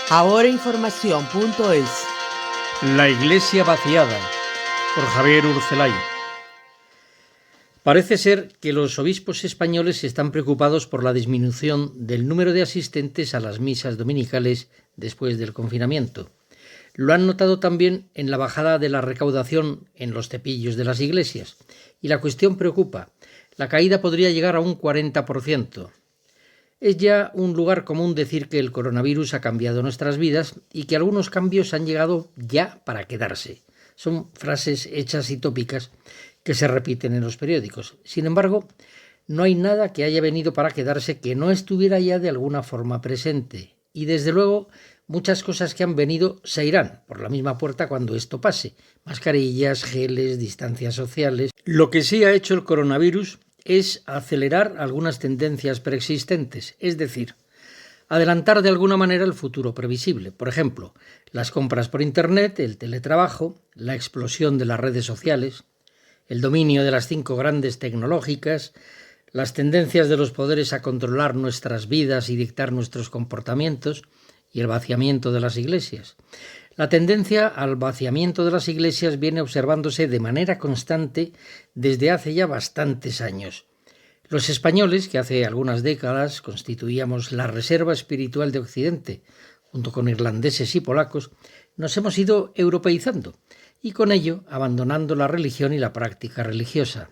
Ahorainformación.es. La iglesia vaciada, por Javier Urcelay. Parece ser que los obispos españoles están preocupados por la disminución del número de asistentes a las misas dominicales después del confinamiento. Lo han notado también en la bajada de la recaudación en los cepillos de las iglesias. Y la cuestión preocupa. La caída podría llegar a un 40%. Es ya un lugar común decir que el coronavirus ha cambiado nuestras vidas y que algunos cambios han llegado ya para quedarse. Son frases hechas y tópicas que se repiten en los periódicos. Sin embargo, no hay nada que haya venido para quedarse que no estuviera ya de alguna forma presente. Y desde luego, muchas cosas que han venido se irán por la misma puerta cuando esto pase. Mascarillas, geles, distancias sociales. Lo que sí ha hecho el coronavirus es acelerar algunas tendencias preexistentes, es decir, adelantar de alguna manera el futuro previsible. Por ejemplo, las compras por Internet, el teletrabajo, la explosión de las redes sociales, el dominio de las 5 grandes tecnológicas, las tendencias de los poderes a controlar nuestras vidas y dictar nuestros comportamientos y el vaciamiento de las iglesias. La tendencia al vaciamiento de las iglesias viene observándose de manera constante desde hace ya bastantes años. Los españoles, que hace algunas décadas constituíamos la reserva espiritual de Occidente, junto con irlandeses y polacos, nos hemos ido europeizando y con ello abandonando la religión y la práctica religiosa.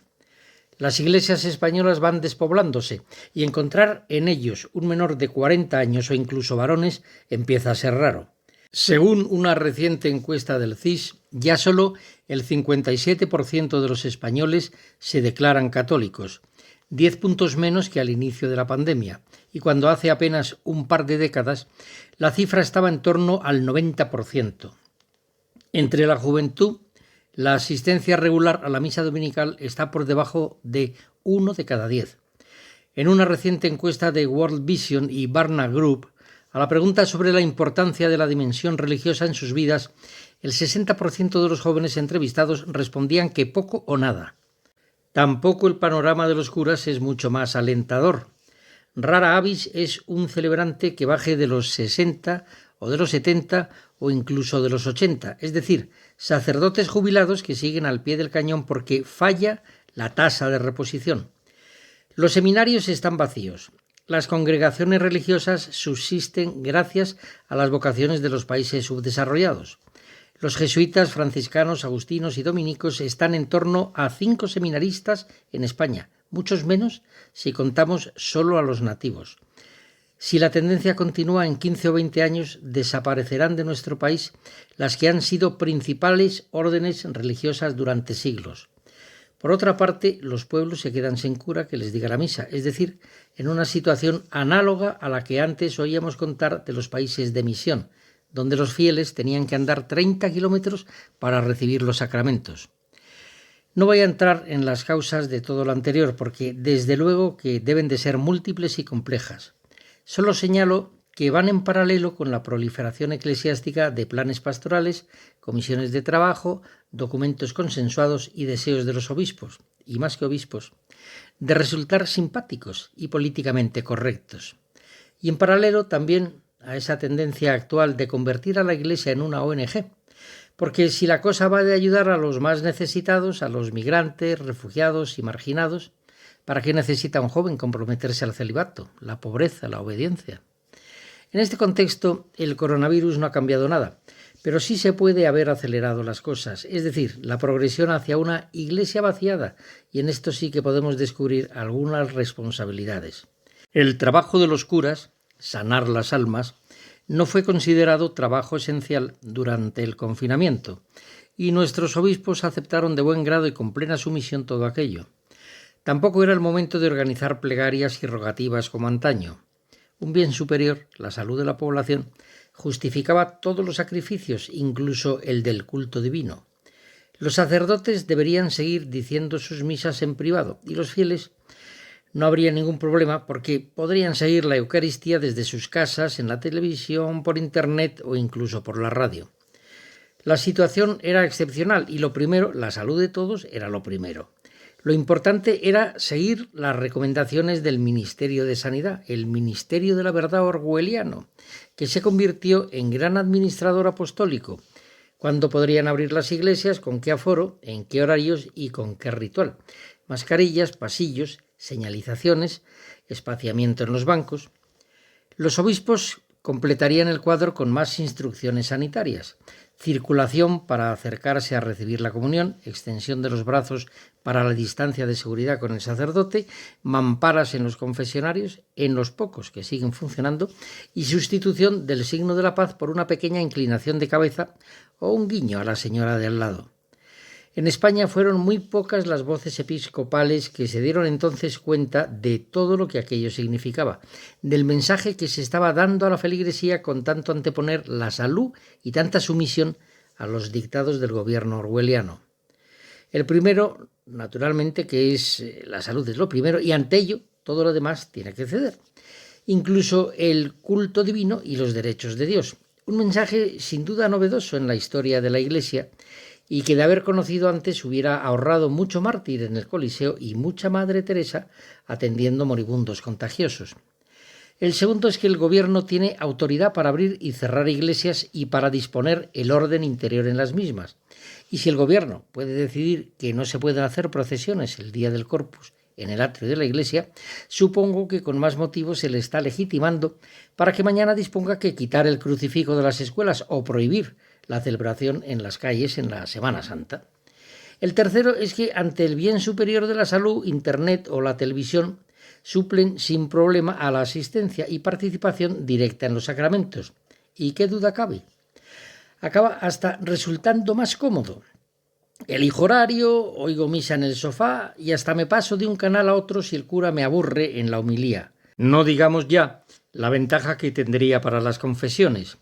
Las iglesias españolas van despoblándose y encontrar en ellos un menor de 40 años o incluso varones empieza a ser raro. Según una reciente encuesta del CIS, ya solo el 57% de los españoles se declaran católicos, 10 puntos menos que al inicio de la pandemia, y cuando hace apenas un par de décadas la cifra estaba en torno al 90%. Entre la juventud, la asistencia regular a la misa dominical está por debajo de 1 de cada 10. En una reciente encuesta de World Vision y Barna Group, a la pregunta sobre la importancia de la dimensión religiosa en sus vidas, el 60% de los jóvenes entrevistados respondían que poco o nada. Tampoco el panorama de los curas es mucho más alentador. Rara avis es un celebrante que baje de los 60 o de los 70 o incluso de los 80, es decir, sacerdotes jubilados que siguen al pie del cañón porque falla la tasa de reposición. Los seminarios están vacíos. Las congregaciones religiosas subsisten gracias a las vocaciones de los países subdesarrollados. Los jesuitas, franciscanos, agustinos y dominicos están en torno a 5 seminaristas en España, muchos menos si contamos solo a los nativos. Si la tendencia continúa, en 15 o 20 años desaparecerán de nuestro país las que han sido principales órdenes religiosas durante siglos. Por otra parte, los pueblos se quedan sin cura que les diga la misa, es decir, en una situación análoga a la que antes oíamos contar de los países de misión, donde los fieles tenían que andar 30 kilómetros para recibir los sacramentos. No voy a entrar en las causas de todo lo anterior, porque desde luego que deben de ser múltiples y complejas. Solo señalo que van en paralelo con la proliferación eclesiástica de planes pastorales, comisiones de trabajo, documentos consensuados y deseos de los obispos, y más que obispos, de resultar simpáticos y políticamente correctos. Y en paralelo también a esa tendencia actual de convertir a la Iglesia en una ONG, porque si la cosa va de ayudar a los más necesitados, a los migrantes, refugiados y marginados, ¿para qué necesita un joven comprometerse al celibato, la pobreza, la obediencia? En este contexto, el coronavirus no ha cambiado nada, pero sí se puede haber acelerado las cosas, es decir, la progresión hacia una iglesia vaciada, y en esto sí que podemos descubrir algunas responsabilidades. El trabajo de los curas, sanar las almas, no fue considerado trabajo esencial durante el confinamiento, y nuestros obispos aceptaron de buen grado y con plena sumisión todo aquello. Tampoco era el momento de organizar plegarias y rogativas como antaño. Un bien superior, la salud de la población, justificaba todos los sacrificios, incluso el del culto divino. Los sacerdotes deberían seguir diciendo sus misas en privado y los fieles no habría ningún problema porque podrían seguir la Eucaristía desde sus casas, en la televisión, por Internet o incluso por la radio. La situación era excepcional y lo primero, la salud de todos, era lo primero. Lo importante era seguir las recomendaciones del Ministerio de Sanidad, el Ministerio de la Verdad orwelliano, que se convirtió en gran administrador apostólico. ¿Cuándo podrían abrir las iglesias? ¿Con qué aforo? ¿En qué horarios? ¿Y con qué ritual? Mascarillas, pasillos, señalizaciones, espaciamiento en los bancos. Los obispos completarían el cuadro con más instrucciones sanitarias: circulación para acercarse a recibir la comunión, extensión de los brazos para la distancia de seguridad con el sacerdote, mamparas en los confesionarios, en los pocos que siguen funcionando, y sustitución del signo de la paz por una pequeña inclinación de cabeza o un guiño a la señora de al lado. En España fueron muy pocas las voces episcopales que se dieron entonces cuenta de todo lo que aquello significaba, del mensaje que se estaba dando a la feligresía con tanto anteponer la salud y tanta sumisión a los dictados del gobierno orwelliano. El primero, naturalmente, que es la salud es lo primero, y ante ello todo lo demás tiene que ceder, incluso el culto divino y los derechos de Dios. Un mensaje sin duda novedoso en la historia de la Iglesia, y que de haber conocido antes hubiera ahorrado mucho mártir en el Coliseo y mucha Madre Teresa atendiendo moribundos contagiosos. El segundo es que el gobierno tiene autoridad para abrir y cerrar iglesias y para disponer el orden interior en las mismas. Y si el gobierno puede decidir que no se pueden hacer procesiones el día del Corpus en el atrio de la iglesia, supongo que con más motivo se le está legitimando para que mañana disponga que quitar el crucifijo de las escuelas o prohibir la celebración en las calles en la Semana Santa. El tercero es que ante el bien superior de la salud, Internet o la televisión suplen sin problema a la asistencia y participación directa en los sacramentos. ¿Y qué duda cabe? Acaba hasta resultando más cómodo. Elijo horario, oigo misa en el sofá y hasta me paso de un canal a otro si el cura me aburre en la homilía. No digamos ya la ventaja que tendría para las confesiones.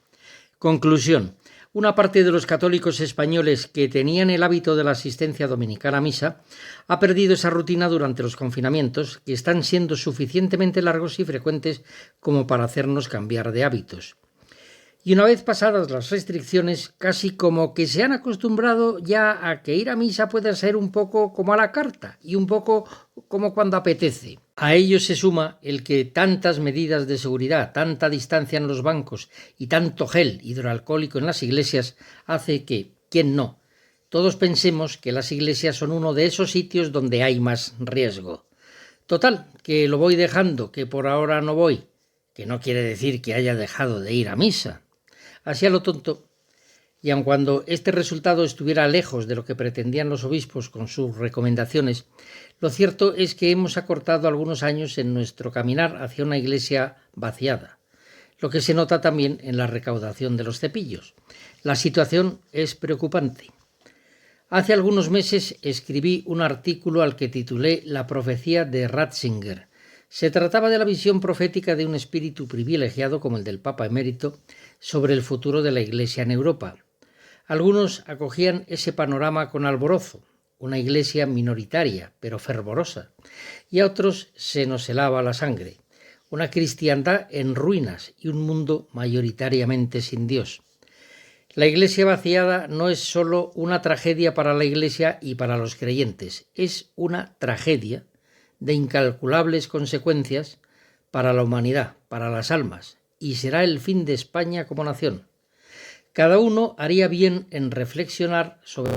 Conclusión. Una parte de los católicos españoles que tenían el hábito de la asistencia dominical a misa ha perdido esa rutina durante los confinamientos, que están siendo suficientemente largos y frecuentes como para hacernos cambiar de hábitos. Y una vez pasadas las restricciones, casi como que se han acostumbrado ya a que ir a misa puede ser un poco como a la carta y un poco como cuando apetece. A ello se suma el que tantas medidas de seguridad, tanta distancia en los bancos y tanto gel hidroalcohólico en las iglesias hace que, ¿quién no?, todos pensemos que las iglesias son uno de esos sitios donde hay más riesgo. Total, que lo voy dejando, que por ahora no voy, que no quiere decir que haya dejado de ir a misa. Así a lo tonto, y aun cuando este resultado estuviera lejos de lo que pretendían los obispos con sus recomendaciones, lo cierto es que hemos acortado algunos años en nuestro caminar hacia una iglesia vaciada, lo que se nota también en la recaudación de los cepillos. La situación es preocupante. Hace algunos meses escribí un artículo al que titulé La profecía de Ratzinger. Se trataba de la visión profética de un espíritu privilegiado como el del Papa emérito sobre el futuro de la Iglesia en Europa. Algunos acogían ese panorama con alborozo, una iglesia minoritaria pero fervorosa, y a otros se nos helaba la sangre, una cristiandad en ruinas y un mundo mayoritariamente sin Dios. La iglesia vaciada no es solo una tragedia para la iglesia y para los creyentes, es una tragedia de incalculables consecuencias para la humanidad, para las almas, y será el fin de España como nación. Cada uno haría bien en reflexionar sobre